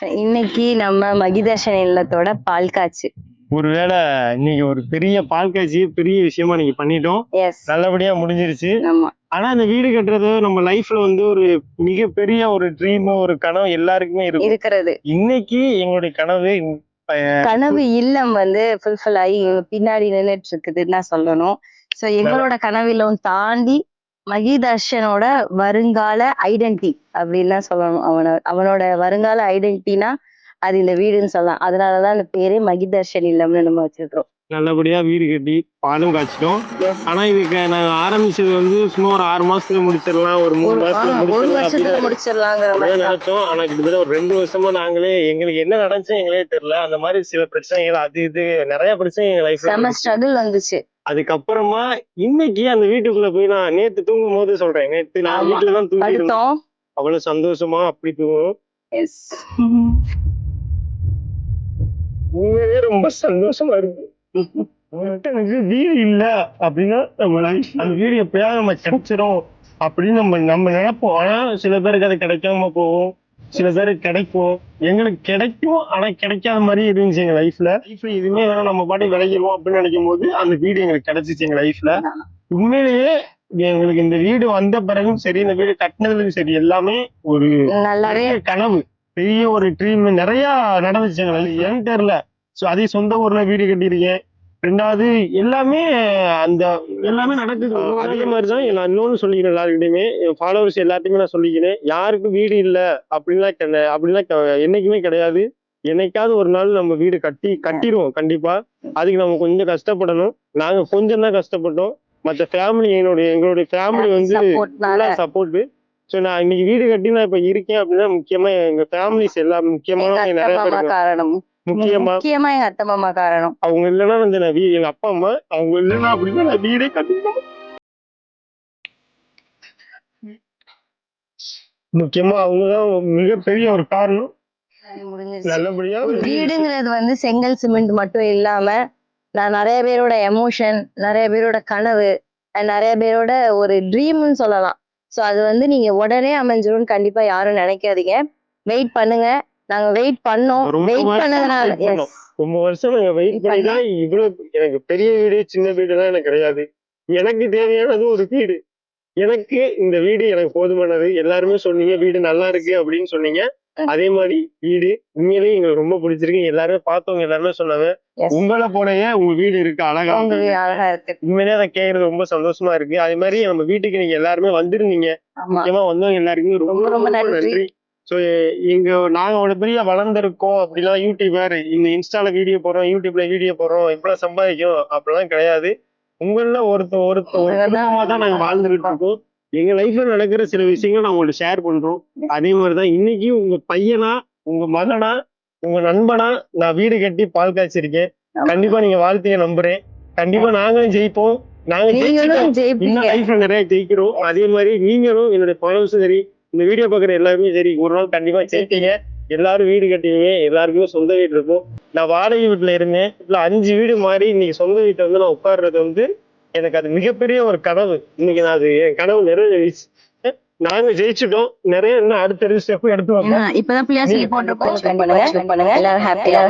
இன்னைக்கு நம்ம மகிதர்ஷன் இல்லத்தோட பால் காய்ச்சி ஒருவேளை இன்னைக்கு ஒரு பெரிய பால் காய்ச்சி பெரிய விஷயமா நீங்க பண்ணிட்டோம். நல்லபடியா முடிஞ்சிருச்சு. ஆனா இந்த வீடு கட்டுறது நம்ம லைஃப்ல வந்து ஒரு மிகப்பெரிய ஒரு ட்ரீம், ஒரு கனவு எல்லாருக்குமே இருக்கிறது. இன்னைக்கு எங்களுடைய கனவு இல்லம் வந்து ஃபுல்ஃபில் ஆகி பின்னாடி நின்றுட்டு இருக்குதுன்னு தான் சொல்லணும். சோ எங்களோட கனவிலும் தாண்டி மகிதர்ஷனோட வருங்கால ஐடென்டிட்டி அப்படின்னு தான் சொல்லணும். அவனோட வருங்கால ஐடென்டிட்டினா அது இந்த வீடுன்னு சொல்லலாம். அதனாலதான் அந்த பேரே மகிதர்ஷன் இல்லம்னு நம்ம வச்சிருக்கோம். நல்லபடியா வீடு கட்டி பாலும் காய்ச்சிட்டோம். ஆனா இதுக்கு நாங்க ஆரம்பிச்சது வந்து சும்மா ஒரு 6 மாசத்துல முடிச்சிடலாம், ஒரு 3 மாசத்துல முடிச்சிடலாங்கிற நினைச்சோம். ஆனா கிட்டத்தட்ட ஒரு 2 வருஷமா நாங்களே எங்களுக்கு என்ன நடந்துச்சு எங்களே தெரியல. அந்த மாதிரி சில பிரச்சனைகள் அது இது நிறைய பிரச்சனை எங்க லைஃப்ல ஸ்ட்ரகிள் வந்துச்சு. அதுக்கப்புறமா இன்னைக்கு அந்த வீட்டுக்குள்ள போய் நான் நேத்து தூங்கும் போது சொல்றேன், நேத்து நான் வீட்டுலதான் தூங்கிட்டோம். அவ்வளவு சந்தோஷமா அப்படி தூங்கும். உண்மையிலே ரொம்ப சந்தோஷமா இருக்கு. எனக்கு வீடு இல்ல அப்படின்னா நம்ம அந்த வீடு எப்பயாவது நம்ம கிடைச்சிரும் அப்படின்னு நம்ம நினைப்போம். ஆனா சில பேருக்கு அது கிடைக்காம போகும், சில பேருக்கு கிடைக்கும். எங்களுக்கு கிடைக்கும், ஆனா கிடைக்காத மாதிரி இருந்துச்சு எங்க லைஃப்ல. இதுவுமே நம்ம பாட்டு விளையிடுவோம் அப்படின்னு நினைக்கும் போது அந்த வீடு எங்களுக்கு கிடைச்சிச்சு எங்க லைஃப்ல. உண்மையிலேயே எங்களுக்கு இந்த வீடு வந்த பிறகும் சரி, இந்த வீடு கட்டினதுலும் சரி, எல்லாமே ஒரு நிறைய கனவு, பெரிய ஒரு ட்ரீம் நிறைய நடந்துச்சு எங்க லைஃப். ஏன்னு தெரியல. சோ அதே சொந்த ஊர்ல வீடு கட்டியிருக்கேன். ரெண்டாவது எல்லாமே எல்லாமே நடக்குது. அதே மாதிரிதான் நான் இன்னொன்னு சொல்லிக்கிறேன் எல்லாருக்கிட்டையுமே, என் ஃபாலோவர்ஸ் எல்லாத்தையுமே நான் சொல்லிக்கிறேன், யாருக்கும் வீடு இல்ல அப்படின்லாம் என்னைக்குமே கிடையாது. என்னைக்காவது ஒரு நாள் நம்ம வீடு கட்டிடுவோம் கண்டிப்பா. அதுக்கு நம்ம கொஞ்சம் கஷ்டப்படணும். நாங்க கொஞ்சம் தான் கஷ்டப்பட்டோம். மற்ற ஃபேமிலி எங்களுடைய ஃபேமிலி வந்து சப்போர்ட். சோ நான் இன்னைக்கு வீடு கட்டி நான் இப்ப இருக்கேன் அப்படின்னா முக்கியமா எங்க ஃபேமிலிஸ் எல்லாம் முக்கியமான நிறைய பேர் காரணம். முக்கியமா எங்க அத்தை மாமா காரணம். அவங்க இல்லைன்னா வந்து நான் எங்க அப்பா அம்மா அவங்க இல்லைன்னா அப்படின்னா நான் வீடே கட்டிட்டோம். முக்கியமா அவங்கதான் மிகப்பெரிய ஒரு காரணம். நல்லபடியா வீடுங்கிறது வந்து செங்கல் சிமெண்ட் மட்டும் இல்லாம நான் நிறைய பேரோட எமோஷன், நிறைய பேரோட கனவு, நிறைய பேரோட ஒரு ட்ரீம்னு சொல்லலாம். சோ அது வந்து நீங்க உடனே அமைஞ்சிரும்னு கண்டிப்பா யாரும் நினைக்காதீங்க. வெயிட் பண்ணுங்க. நாங்க வெயிட் பண்ணோம். வெயிட் பண்ணதுனால ரொம்ப வருஷம் நாங்க வெயிட் பண்ணிதான் இவ்வளவு. எனக்கு பெரிய வீடு சின்ன வீடுலாம் எனக்கு கிடையாது. எனக்கு தேவையானது ஒரு வீடு. எனக்கு இந்த வீடு எனக்கு போதுமானது. எல்லாருமே சொன்னீங்க வீடு நல்லா இருக்கு அப்படின்னு சொன்னீங்க. அதே மாதிரி வீடு உண்மையிலேயே எங்களுக்கு ரொம்ப பிடிச்சிருக்கு. எல்லாருமே பார்த்தவங்க எல்லாருமே சொன்னாங்க உங்களை போலயே உங்க வீடு இருக்கு, அழகா இருக்கு. உண்மையிலேயே அதை கேட்கறது ரொம்ப சந்தோஷமா இருக்கு. அதே மாதிரி நம்ம வீட்டுக்கு நீங்க எல்லாருமே வந்துருந்தீங்க. முக்கியமா வந்தவங்க எல்லாருக்குமே ரொம்ப ரொம்ப நன்றி. சோ நாங்க ஒரு பெரிய வளர்ந்துருக்கோம் அப்படிலாம் யூடியூபர், இந்த இன்ஸ்டால வீடியோ போறோம், யூடியூப்ல வீடியோ போறோம், இப்பெல்லாம் சம்பாதிக்கும் அப்படிலாம் கிடையாது. உங்கள ஒருத்தமா தான் நாங்க வாழ்ந்துகிட்டு இருக்கோம். எங்க லைஃப்ல நடக்கிற சில விஷயங்கள் நான் உங்கள்ட்ட ஷேர் பண்றோம். அதே மாதிரிதான் இன்னைக்கு உங்க பையனா, உங்க மகனா, உங்க நண்பனா நான் வீடு கட்டி பால் காய்ச்சிருக்கேன். கண்டிப்பா நீங்க வாழ்த்தைய நம்புறேன். கண்டிப்பா நாங்களும் ஜெயிப்போம். நாங்க இன்னும் லைஃப்ல நிறைய ஜெயிக்கிறோம். அதே மாதிரி நீங்களும் என்னுடைய ஃபாலோவர்ஸும் சரி, இந்த வீடியோ பாக்குற எல்லாருமே சரி, ஒரு நாள் கண்டிப்பா ஜெயிப்பீங்க. எல்லாரும் வீடு கட்டுவீங்க. எல்லாருக்குமே சொந்த வீடு இருக்கும். நான் வாடகை வீட்டுல இருந்தேன். இல்ல 5 வீடு மாறி இன்னைக்கு சொந்த வீட்டுல வந்து நான் உட்கார்றது வந்து எனக்கு அது மிகப்பெரிய ஒரு கனவு. இன்னைக்கு நான் அது என் கனவு நிறைவேறிச்சு. நாங்க ஜெயிச்சுட்டோம். நிறைய இன்னும் அடுத்த ஸ்டெப் எடுத்து வாங்க. இப்பதான் பிள்ளையா போட்டு எல்லாரும் ஹாப்பியா